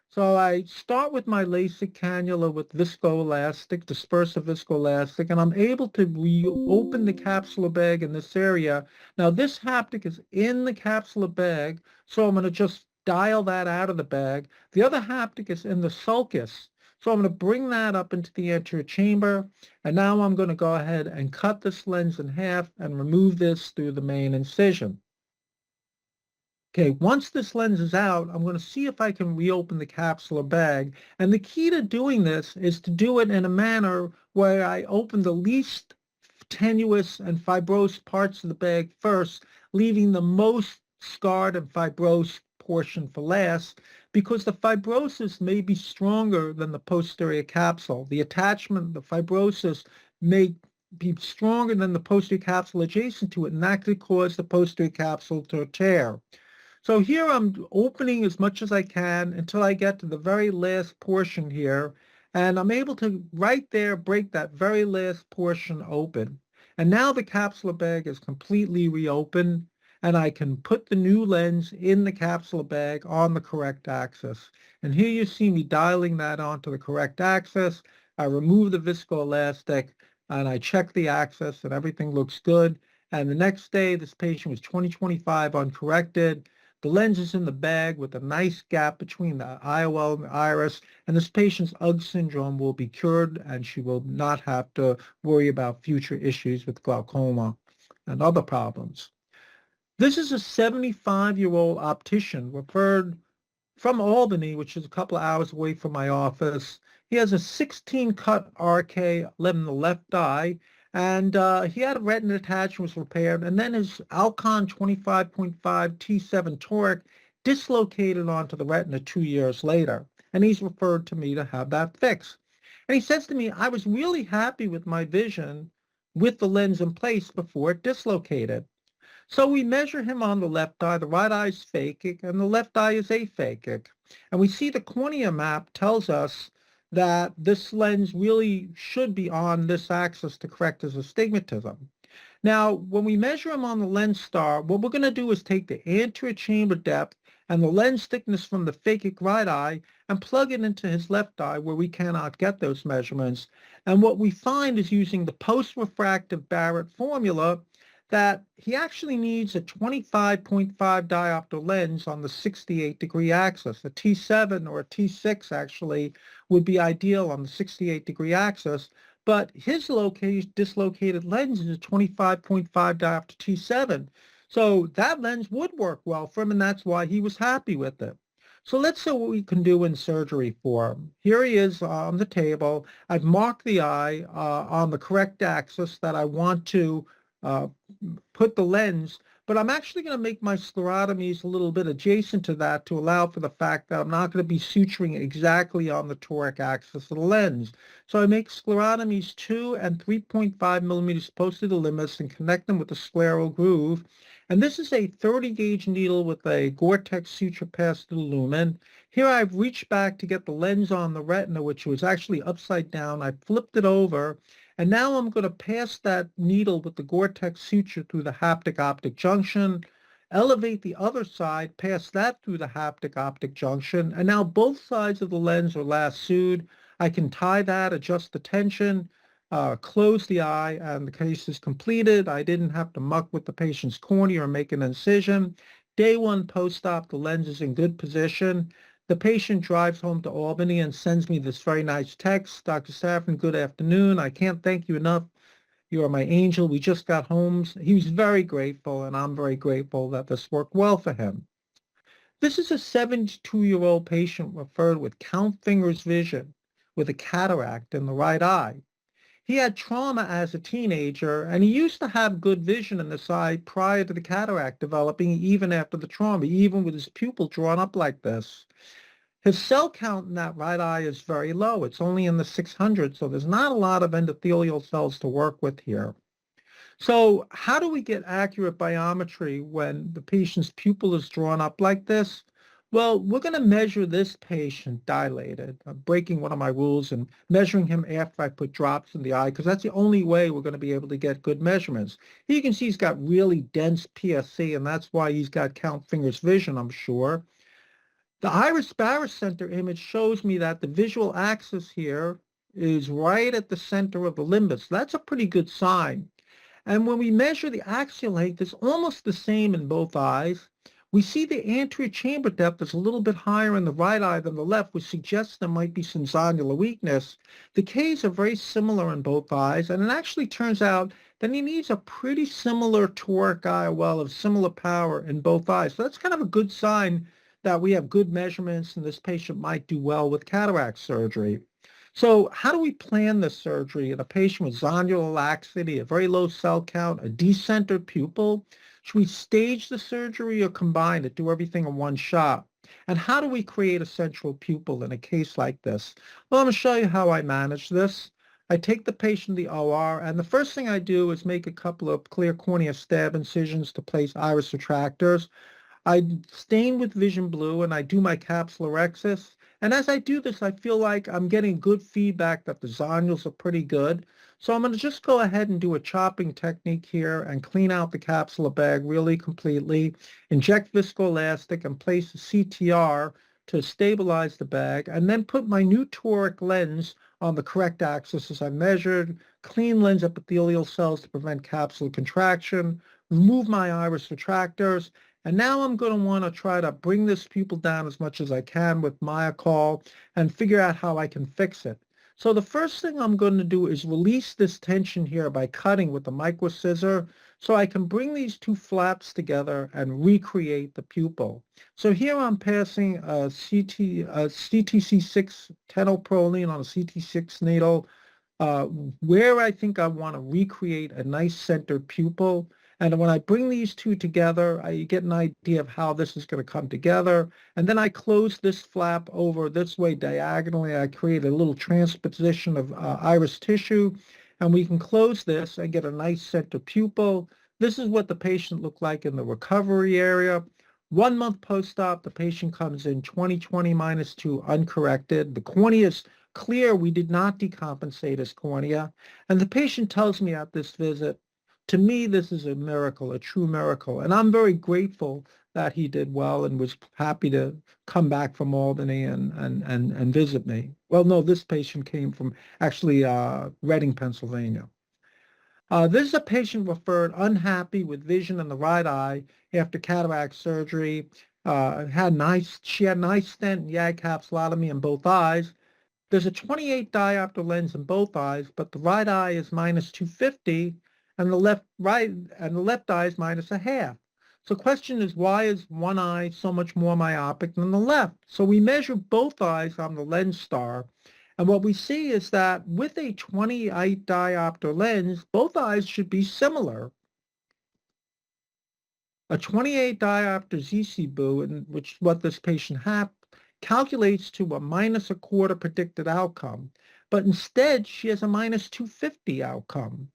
So I start with my LASIK cannula with viscoelastic, dispersive viscoelastic, and I'm able to reopen the capsular bag in this area. Now this haptic is in the capsular bag, so I'm going to just dial that out of the bag. The other haptic is in the sulcus. So I'm going to bring that up into the anterior chamber, and now I'm going to go ahead and cut this lens in half and remove this through the main incision. Okay, once this lens is out, I'm going to see if I can reopen the capsular bag. And the key to doing this is to do it in a manner where I open the least tenuous and fibrosed parts of the bag first, leaving the most scarred and fibrosed portion for last, because the fibrosis may be stronger than the posterior capsule. The attachment, the fibrosis may be stronger than the posterior capsule adjacent to it, and that could cause the posterior capsule to tear. So here I'm opening as much as I can until I get to the very last portion here, and I'm able to right there break that very last portion open. And now the capsular bag is completely reopened, and I can put the new lens in the capsular bag on the correct axis. And here you see me dialing that onto the correct axis. I remove the viscoelastic, and I check the axis, and everything looks good. And the next day, this patient was 20/25 uncorrected. The lens is in the bag with a nice gap between the IOL and the iris, and this patient's UGG syndrome will be cured, and she will not have to worry about future issues with glaucoma and other problems. This is a 75-year-old optician referred from Albany, which is a couple of hours away from my office. He has a 16-cut RK in the left eye, and he had a retina detachment was repaired, and then his Alcon 25.5 T7 toric dislocated onto the retina 2 years later, and he's referred to me to have that fixed. And he says to me, I was really happy with my vision with the lens in place before it dislocated. So we measure him on the left eye. The right eye is phakic, and the left eye is aphakic. And we see the cornea map tells us that this lens really should be on this axis to correct his astigmatism. Now, when we measure him on the Lenstar, what we're going to do is take the anterior chamber depth and the lens thickness from the phakic right eye and plug it into his left eye where we cannot get those measurements. And what we find is using the post-refractive Barrett formula that he actually needs a 25.5 diopter lens on the 68-degree axis. A T7 or a T6 actually would be ideal on the 68-degree axis, but his dislocated lens is a 25.5 diopter T7. So that lens would work well for him, and that's why he was happy with it. So let's see what we can do in surgery for him. Here he is on the table. I've marked the eye on the correct axis that I want to put the lens, but I'm actually going to make my sclerotomies a little bit adjacent to that to allow for the fact that I'm not going to be suturing exactly on the toric axis of the lens. So I make sclerotomies 2 and 3.5 millimeters post to the limbus and connect them with the scleral groove. And this is a 30-gauge needle with a Gore-Tex suture passed through the lumen. Here I've reached back to get the lens on the retina, which was actually upside down. I flipped it over, and now I'm going to pass that needle with the Gore-Tex suture through the haptic-optic junction, elevate the other side, pass that through the haptic optic junction, and now both sides of the lens are lassoed. I can tie that, adjust the tension, close the eye, and the case is completed. I didn't have to muck with the patient's cornea or make an incision. Day one post-op, the lens is in good position. The patient drives home to Albany and sends me this very nice text. Dr. Safran, good afternoon. I can't thank you enough. You are my angel. We just got home. He was very grateful, and I'm very grateful that this worked well for him. This is a 72-year-old patient referred with count fingers vision with a cataract in the right eye. He had trauma as a teenager, and he used to have good vision in this eye prior to the cataract developing, even after the trauma, even with his pupil drawn up like this. His cell count in that right eye is very low. It's only in the 600, so there's not a lot of endothelial cells to work with here. So how do we get accurate biometry when the patient's pupil is drawn up like this? Well, we're going to measure this patient dilated. I'm breaking one of my rules and measuring him after I put drops in the eye, because that's the only way we're going to be able to get good measurements. Here you can see he's got really dense PSC, and that's why he's got count fingers vision, I'm sure. The iris barycenter image shows me that the visual axis here is right at the center of the limbus. That's a pretty good sign. And when we measure the axial length, it's almost the same in both eyes. We see the anterior chamber depth is a little bit higher in the right eye than the left, which suggests there might be some zonular weakness. The Ks are very similar in both eyes, and it actually turns out that he needs a pretty similar toric IOL of similar power in both eyes. So that's kind of a good sign that we have good measurements and this patient might do well with cataract surgery. So how do we plan this surgery in a patient with zonular laxity, a very low cell count, a decentered pupil? Should we stage the surgery or combine it, do everything in one shot? And how do we create a central pupil in a case like this? Well, I'm going to show you how I manage this. I take the patient to the OR, and the first thing I do is make a couple of clear cornea stab incisions to place iris retractors. I stain with vision blue and I do my capsulorhexis. And as I do this, I feel like I'm getting good feedback that the zonules are pretty good. So I'm going to just go ahead and do a chopping technique here and clean out the capsular bag really completely, inject viscoelastic and place a CTR to stabilize the bag, and then put my new toric lens on the correct axis as I measured, clean lens epithelial cells to prevent capsular contraction, remove my iris retractors, and now I'm going to want to try to bring this pupil down as much as I can with Myocol and figure out how I can fix it. So the first thing I'm going to do is release this tension here by cutting with the micro scissor so I can bring these two flaps together and recreate the pupil. So here I'm passing a CTC6 tenylproline on a CT6 needle where I think I want to recreate a nice centered pupil. And when I bring these two together, I get an idea of how this is going to come together. And then I close this flap over this way diagonally. I create a little transposition of iris tissue. And we can close this and get a nice center pupil. This is what the patient looked like in the recovery area. 1 month post-op, the patient comes in 20/20 -2 uncorrected. The cornea is clear. We did not decompensate his cornea. And the patient tells me at this visit, to me, this is a miracle, a true miracle. And I'm very grateful that he did well and was happy to come back from Albany and visit me. Well, no, this patient came from actually Reading, Pennsylvania. This is a patient referred unhappy with vision in the right eye after cataract surgery. She had nice stent and YAG capsulotomy in both eyes. There's a 28 diopter lens in both eyes, but the right eye is -250 and the left eye is -0.5. So the question is, why is one eye so much more myopic than the left? So we measure both eyes on the Lenstar, and what we see is that with a 28 diopter lens, both eyes should be similar. A 28 diopter ZCBU, which is what this patient had, calculates to a -0.25 predicted outcome, but instead she has a -250 outcome.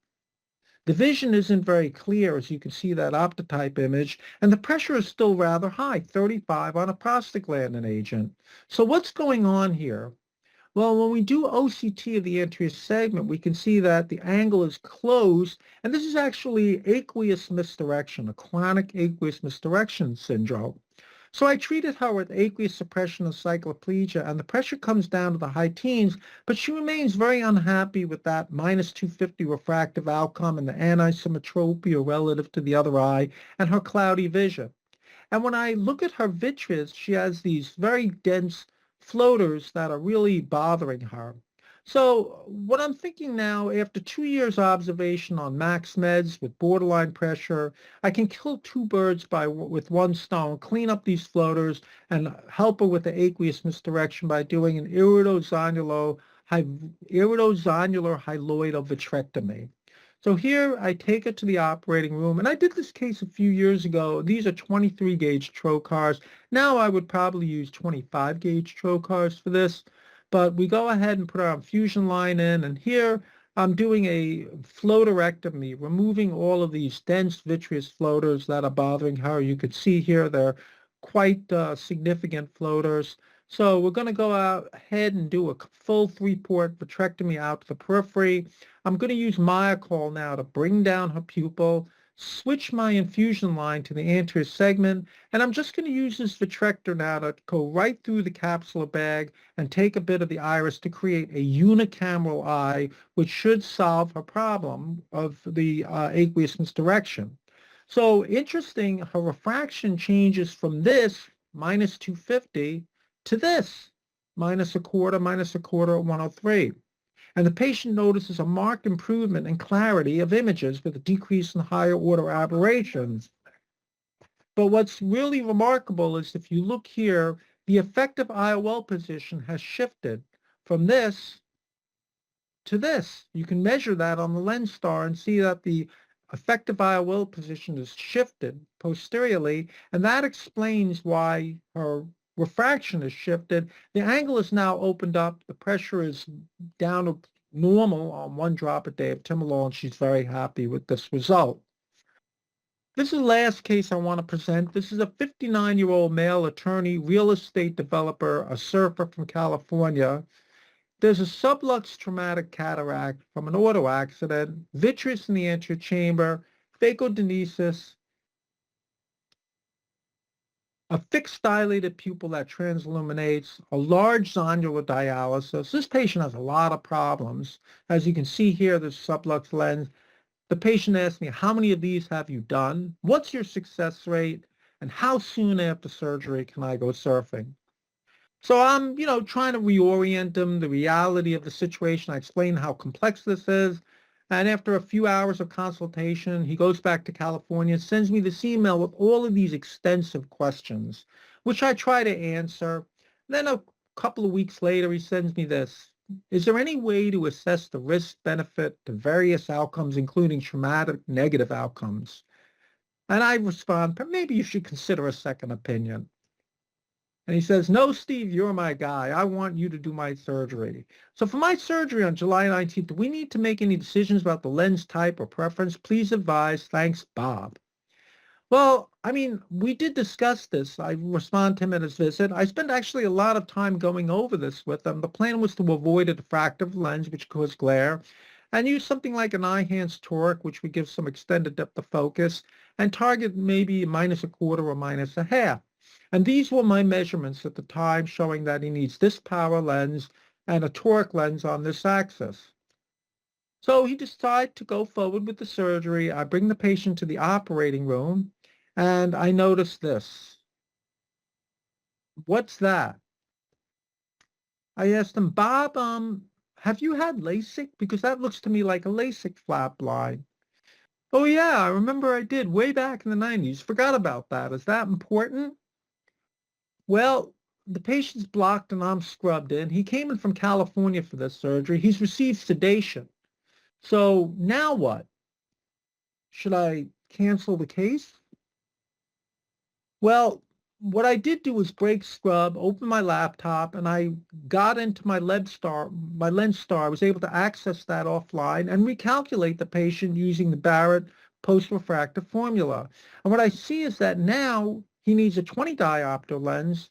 The vision isn't very clear, as you can see that optotype image, and the pressure is still rather high, 35 on a prostaglandin agent. So what's going on here? Well, when we do OCT of the anterior segment, we can see that the angle is closed, and this is actually aqueous misdirection, a chronic aqueous misdirection syndrome. So I treated her with aqueous suppression and cycloplegia, and the pressure comes down to the high teens, but she remains very unhappy with that minus 250 refractive outcome and the anisometropia relative to the other eye and her cloudy vision. And when I look at her vitreous, she has these very dense floaters that are really bothering her. So what I'm thinking now, after 2 years observation on max meds with borderline pressure, I can kill two birds with one stone, clean up these floaters, and help her with the aqueous misdirection by doing an iridozonular hyaloidovitrectomy. So here I take it to the operating room, and I did this case a few years ago. These are 23 gauge trocars. Now I would probably use 25 gauge trocars for this, but we go ahead and put our infusion line in, and here I'm doing a floaterectomy, removing all of these dense vitreous floaters that are bothering her. You could see here they're quite significant floaters. So we're going to go ahead and do a full 3-port vitrectomy out to the periphery. I'm going to use Myocol now to bring down her pupil, switch my infusion line to the anterior segment, and I'm just going to use this vitrector now to go right through the capsular bag and take a bit of the iris to create a unicameral eye, which should solve her problem of the aqueous misdirection. So interesting, her refraction changes from this minus 250 to this minus a quarter, 103. And the patient notices a marked improvement in clarity of images with a decrease in higher order aberrations. But what's really remarkable is if you look here, the effective IOL position has shifted from this to this. You can measure that on the Lenstar and see that the effective IOL position is shifted posteriorly, and that explains why her refraction is shifted. The angle is now opened up. The pressure is down to normal on 1 drop a day of timolol, and she's very happy with this result. This is the last case I want to present. This is a 59-year-old male attorney, real estate developer, a surfer from California. There's a sublux traumatic cataract from an auto accident, vitreous in the anterior chamber, phacodenesis, a fixed dilated pupil that transilluminates, a large zonular dialysis. This patient has a lot of problems. As you can see here, there's sublux lens. The patient asked me, how many of these have you done? What's your success rate? And how soon after surgery can I go surfing? So I'm, trying to reorient him, the reality of the situation. I explain how complex this is. And after a few hours of consultation, he goes back to California, sends me this email with all of these extensive questions, which I try to answer. Then a couple of weeks later, he sends me this. Is there any way to assess the risk-benefit to various outcomes, including traumatic negative outcomes? And I respond, maybe you should consider a second opinion. And he says, no, Steve, you're my guy. I want you to do my surgery. So for my surgery on July 19th, do we need to make any decisions about the lens type or preference? Please advise. Thanks, Bob. Well, we did discuss this. I respond to him at his visit. I spent actually a lot of time going over this with him. The plan was to avoid a diffractive lens, which caused glare, and use something like an eye-enhanced toric, which would give some extended depth of focus, and target maybe minus a quarter or minus a half. And these were my measurements at the time, showing that he needs this power lens and a toric lens on this axis. So he decided to go forward with the surgery. I bring the patient to the operating room, and I notice this. What's that? I asked him, Bob, have you had LASIK? Because that looks to me like a LASIK flap line. Oh, yeah, I remember I did way back in the 90s. Forgot about that. Is that important? Well, the patient's blocked and I'm scrubbed in. He came in from California for this surgery. He's received sedation. So now what? Should I cancel the case? Well, what I did do was break scrub, open my laptop, and I got into my Lenstar. I was able to access that offline and recalculate the patient using the Barrett post-refractive formula. And what I see is that now he needs a 20 diopter lens,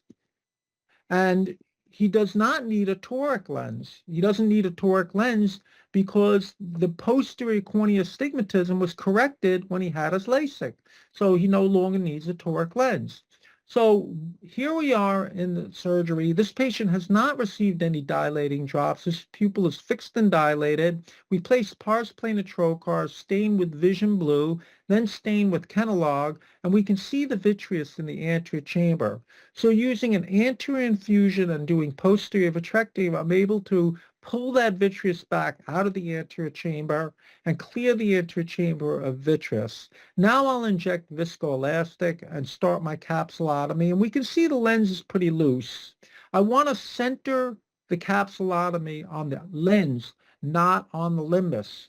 and he does not need a toric lens. He doesn't need a toric lens because the posterior cornea astigmatism was corrected when he had his LASIK. So he no longer needs a toric lens. So here we are in the surgery. This patient has not received any dilating drops. His pupil is fixed and dilated. We placed pars plana trocar, stained with vision blue, then stained with Kenalog, and we can see the vitreous in the anterior chamber. So using an anterior infusion and doing posterior vitrectomy, I'm able to pull that vitreous back out of the anterior chamber and clear the anterior chamber of vitreous. Now I'll inject viscoelastic and start my capsulotomy, and we can see the lens is pretty loose. I want to center the capsulotomy on the lens, not on the limbus.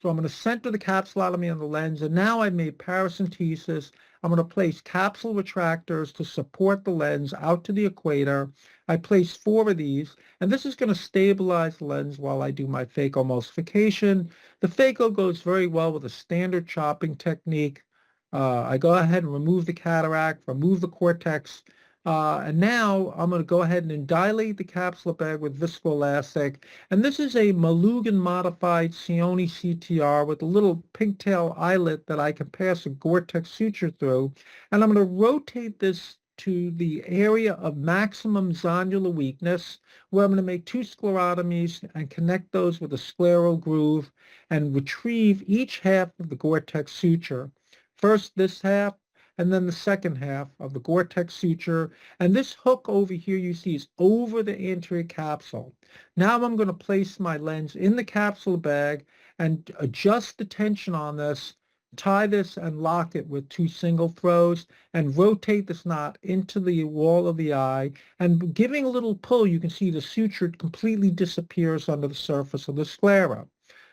So I'm going to center the capsulotomy on the lens, and now I've made paracentesis. I'm going to place capsule retractors to support the lens out to the equator. I place 4 of these, and this is going to stabilize the lens while I do my phacoemulsification. The phaco goes very well with a standard chopping technique. I go ahead and remove the cataract, remove the cortex, and now I'm going to go ahead and dilate the capsular bag with viscoelastic. And this is a Malugan modified Cioni CTR with a little pigtail eyelet that I can pass a Gore-Tex suture through. And I'm going to rotate this to the area of maximum zonular weakness, where I'm going to make 2 sclerotomies and connect those with a scleral groove and retrieve each half of the Gore-Tex suture. First this half, and then the second half of the Gore-Tex suture. And this hook over here you see is over the anterior capsule. Now I'm going to place my lens in the capsule bag and adjust the tension on this, tie this and lock it with 2 single throws, and rotate this knot into the wall of the eye. And giving a little pull, you can see the suture completely disappears under the surface of the sclera.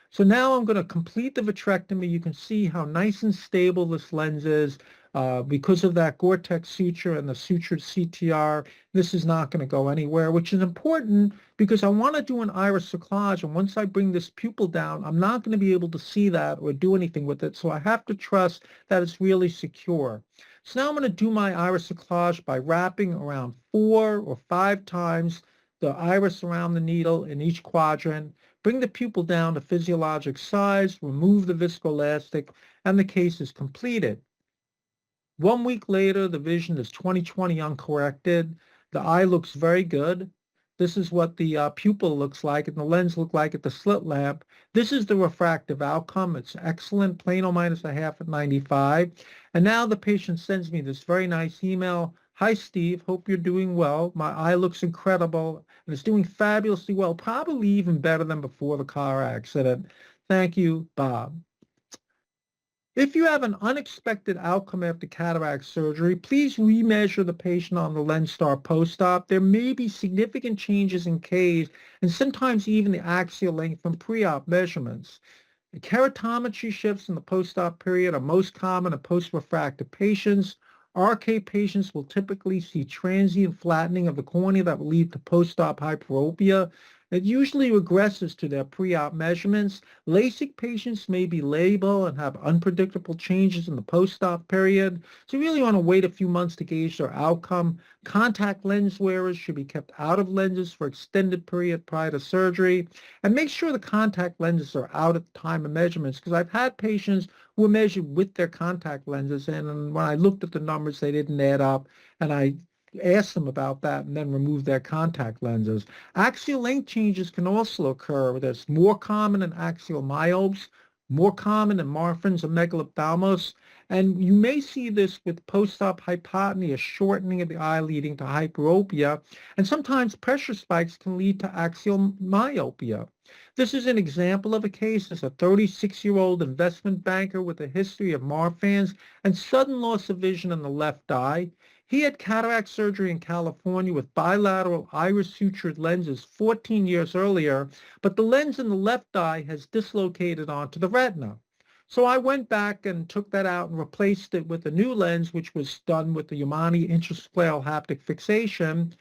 So now I'm going to complete the vitrectomy. You can see how nice and stable this lens is. Because of that Gore-Tex suture and the sutured CTR, this is not going to go anywhere, which is important because I want to do an iris cerclage, and once I bring this pupil down, I'm not going to be able to see that or do anything with it, so I have to trust that it's really secure. So now I'm going to do my iris cerclage by wrapping around 4 or 5 times the iris around the needle in each quadrant, bring the pupil down to physiologic size, remove the viscoelastic, and the case is completed. 1 week later, the vision is 20/20 uncorrected. The eye looks very good. This is what the pupil looks like, and the lens looked like at the slit lamp. This is the refractive outcome. It's excellent, plano minus a half at 95. And now the patient sends me this very nice email. Hi, Steve. Hope you're doing well. My eye looks incredible, and it's doing fabulously well, probably even better than before the car accident. Thank you, Bob. If you have an unexpected outcome after cataract surgery, please remeasure the patient on the Lenstar post-op. There may be significant changes in Ks and sometimes even the axial length from pre-op measurements. The keratometry shifts in the post-op period are most common in post-refractive patients. RK patients will typically see transient flattening of the cornea that will lead to post-op hyperopia. It usually regresses to their pre-op measurements. LASIK patients may be labile and have unpredictable changes in the post-op period. So you really want to wait a few months to gauge their outcome. Contact lens wearers should be kept out of lenses for extended period prior to surgery. And make sure the contact lenses are out at the time of measurements, because I've had patients who were measured with their contact lenses, and when I looked at the numbers, they didn't add up, and I ask them about that and then remove their contact lenses. Axial length changes can also occur. That's more common in axial myopes, more common in Marfan's and megalophthalmos, and you may see this with post-op hypotony, a shortening of the eye leading to hyperopia, and sometimes pressure spikes can lead to axial myopia. This is an example of a case. It's a 36-year-old investment banker with a history of Marfan's and sudden loss of vision in the left eye. He had cataract surgery in California with bilateral iris sutured lenses 14 years earlier, but the lens in the left eye has dislocated onto the retina. So I went back and took that out and replaced it with a new lens, which was done with the Yamane intrascleral haptic fixation.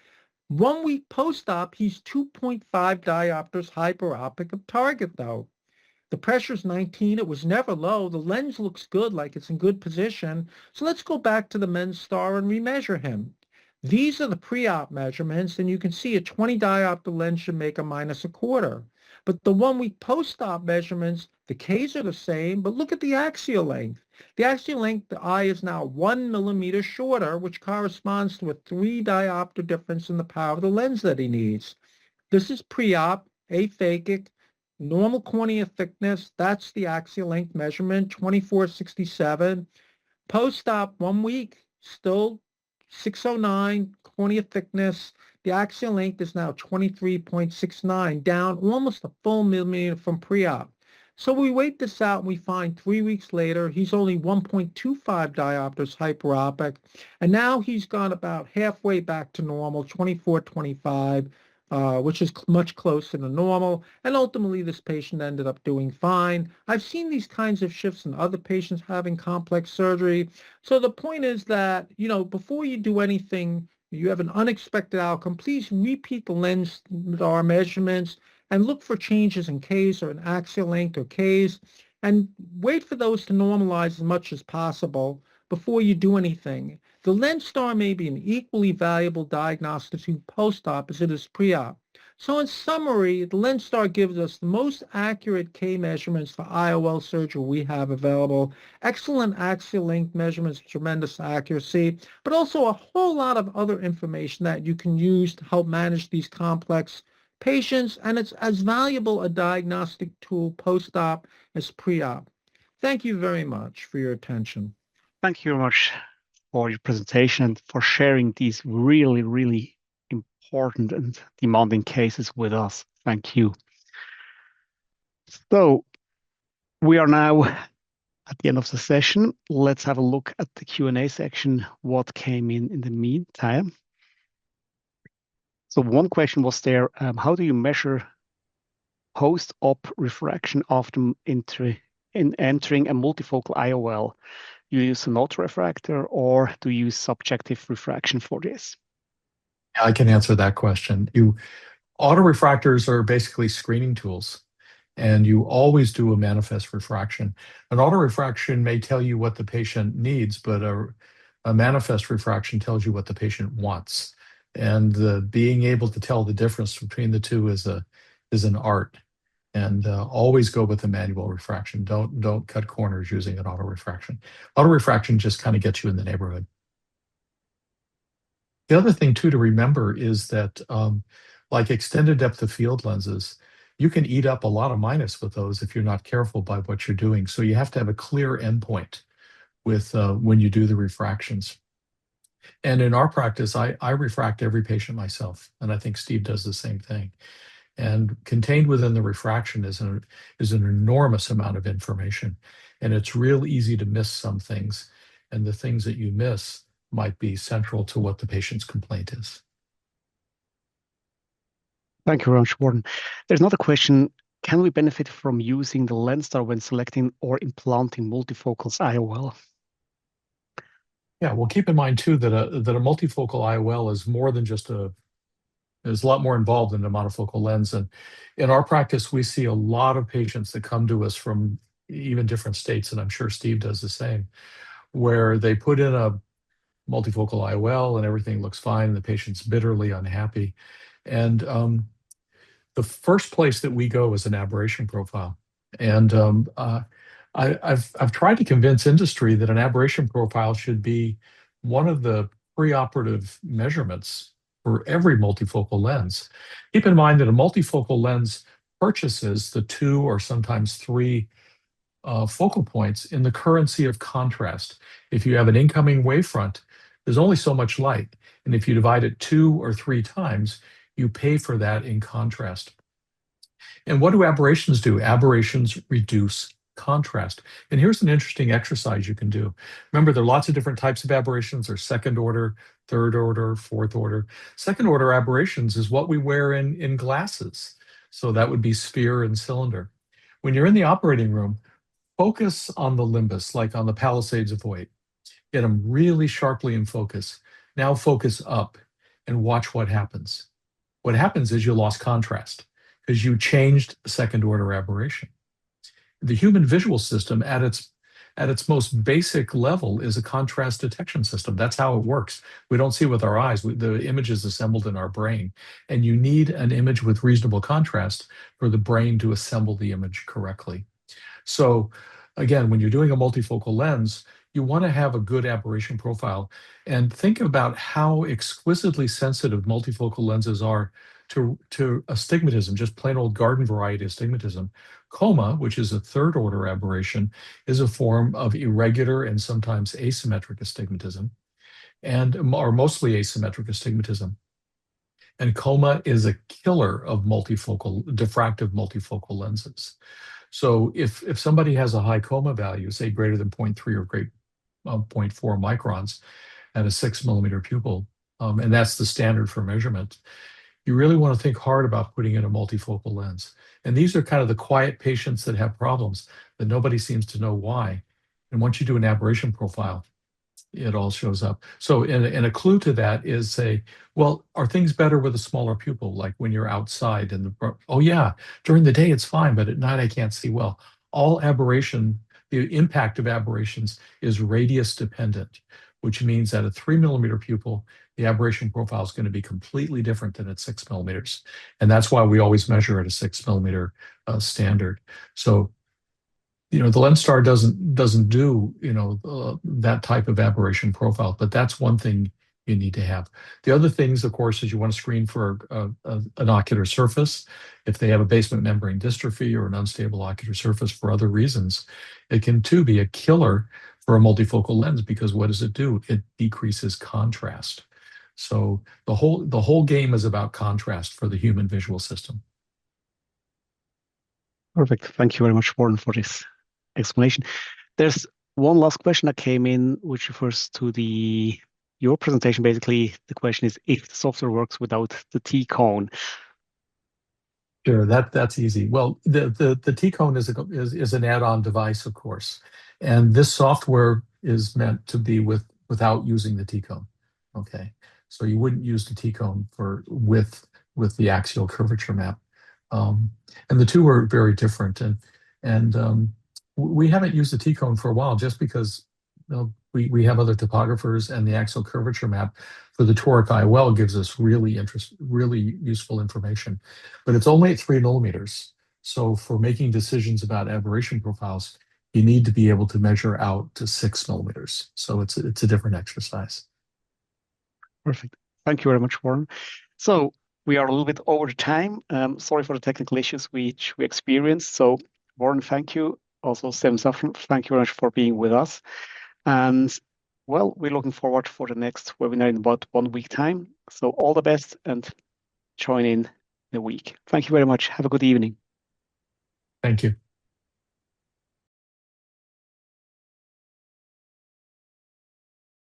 1 week post-op, he's 2.5 diopters hyperopic of target, though. The pressure's 19. It was never low. The lens looks good, like it's in good position. So let's go back to the Lenstar and remeasure him. These are the pre-op measurements, and you can see a 20 diopter lens should make a -1/4. But the 1 week post-op measurements, the Ks are the same, but look at the axial length. The axial length, the eye is now 1 millimeter shorter, which corresponds to a 3 diopter difference in the power of the lens that he needs. This is pre-op, aphakic, normal cornea thickness. That's the axial length measurement, 2467. Post-op 1 week, still 609 cornea thickness. The axial length is now 23.69, down almost a full millimeter from pre-op. So we wait this out and we find 3 weeks later, he's only 1.25 diopters hyperopic. And now he's gone about halfway back to normal, 24.25, which is much closer to normal. And ultimately, this patient ended up doing fine. I've seen these kinds of shifts in other patients having complex surgery. So the point is that, before you do anything, you have an unexpected outcome, please repeat the Lenstar measurements and look for changes in Ks or in axial length or Ks, and wait for those to normalize as much as possible before you do anything. The Lenstar may be an equally valuable diagnostic tool post-op as it is pre-op. So in summary, the Lenstar gives us the most accurate K measurements for IOL surgery we have available, excellent axial length measurements, tremendous accuracy, but also a whole lot of other information that you can use to help manage these complex patients, and it's as valuable a diagnostic tool post-op as pre-op. Thank you very much for your attention. Thank you very much for your presentation and for sharing these really, really important and demanding cases with us. Thank you. So we are now at the end of the session. Let's have a look at the Q&A section, what came in the meantime. So one question was there, how do you measure post-op refraction after entering a multifocal IOL? You use an autorefractor or do you use subjective refraction for this? I can answer that question. Autorefractors are basically screening tools, and you always do a manifest refraction. An autorefraction may tell you what the patient needs, but a manifest refraction tells you what the patient wants. And being able to tell the difference between the two is an art. And always go with a manual refraction. Don't cut corners using an autorefraction. Autorefraction just kind of gets you in the neighborhood. The other thing too to remember is that like extended depth of field lenses, you can eat up a lot of minus with those if you're not careful by what you're doing. So you have to have a clear endpoint with when you do the refractions. And in our practice, I refract every patient myself, and I think Steve does the same thing. And contained within the refraction is an enormous amount of information, and it's real easy to miss some things, and the things that you miss might be central to what the patient's complaint is. Thank you very much, Warren. There's another question. Can we benefit from using the Lenstar when selecting or implanting multifocals IOL? Yeah, well, keep in mind too that a multifocal IOL is more than just there's a lot more involved in a monofocal lens. And in our practice, we see a lot of patients that come to us from even different states, and I'm sure Steve does the same, where they put in a multifocal IOL and everything looks fine, and the patient's bitterly unhappy. And the first place that we go is an aberration profile. And I've tried to convince industry that an aberration profile should be one of the preoperative measurements for every multifocal lens. Keep in mind that a multifocal lens purchases the 2 or sometimes 3 focal points in the currency of contrast. If you have an incoming wavefront, there's only so much light. And if you divide it 2 or 3 times, you pay for that in contrast. And what do aberrations do? Aberrations reduce contrast. And here's an interesting exercise you can do. Remember, there are lots of different types of aberrations. There's second order, third order, fourth order. Second order aberrations is what we wear in glasses. So that would be sphere and cylinder. When you're in the operating room, focus on the limbus, like on the Palisades of Hoyt. Get them really sharply in focus. Now focus up and watch what happens. What happens is you lost contrast because you changed the second order aberration. The human visual system at at its most basic level, is a contrast detection system. That's how it works. We don't see with our eyes. The image is assembled in our brain, and you need an image with reasonable contrast for the brain to assemble the image correctly. So again, when you're doing a multifocal lens, you want to have a good aberration profile, and think about how exquisitely sensitive multifocal lenses are to astigmatism, just plain old garden variety astigmatism. Coma, which is a third order aberration, is a form of irregular and sometimes asymmetric astigmatism, or mostly asymmetric astigmatism. And coma is a killer of diffractive multifocal lenses. So if somebody has a high coma value, say greater than 0.3 or 0.4 microns at a 6 millimeter pupil, and that's the standard for measurement, you really want to think hard about putting in a multifocal lens. And these are kind of the quiet patients that have problems that nobody seems to know why. And once you do an aberration profile, it all shows up. So and a clue to that is, say, well, are things better with a smaller pupil? Like when you're outside and oh yeah, during the day it's fine, but at night I can't see well. All aberration, the impact of aberrations is radius dependent, which means at a 3 millimeter pupil, the aberration profile is going to be completely different than at 6 millimeters. And that's why we always measure at a 6 millimeter standard. So the Lenstar doesn't do that type of aberration profile, but that's one thing you need to have. The other things, of course, is you want to screen for an ocular surface. If they have a basement membrane dystrophy or an unstable ocular surface for other reasons, it can too be a killer for a multifocal lens, because what does it do? It decreases contrast. So the whole game is about contrast for the human visual system. Perfect. Thank you very much, Warren, for this explanation. There's one last question that came in, which refers to your presentation. Basically, the question is if the software works without the T-cone. Sure, that's easy. Well, the T-cone is an add-on device, of course, and this software is meant to be without using the T-cone. Okay, so you wouldn't use the T-cone with the axial curvature map, and the two are very different. And we haven't used the T-cone for a while, just because we have other topographers, and the axial curvature map for the toric IOL gives us really useful information. But it's only at 3 millimeters. So for making decisions about aberration profiles, you need to be able to measure out to 6 millimeters. So it's a different exercise. Perfect. Thank you very much, Warren. So we are a little bit over time. Sorry for the technical issues which we experienced. So Warren, thank you. Also, Safran, thank you very much for being with us. And well, we're looking forward for the next webinar in about 1 week time. So all the best and join in the week. Thank you very much. Have a good evening. Thank you.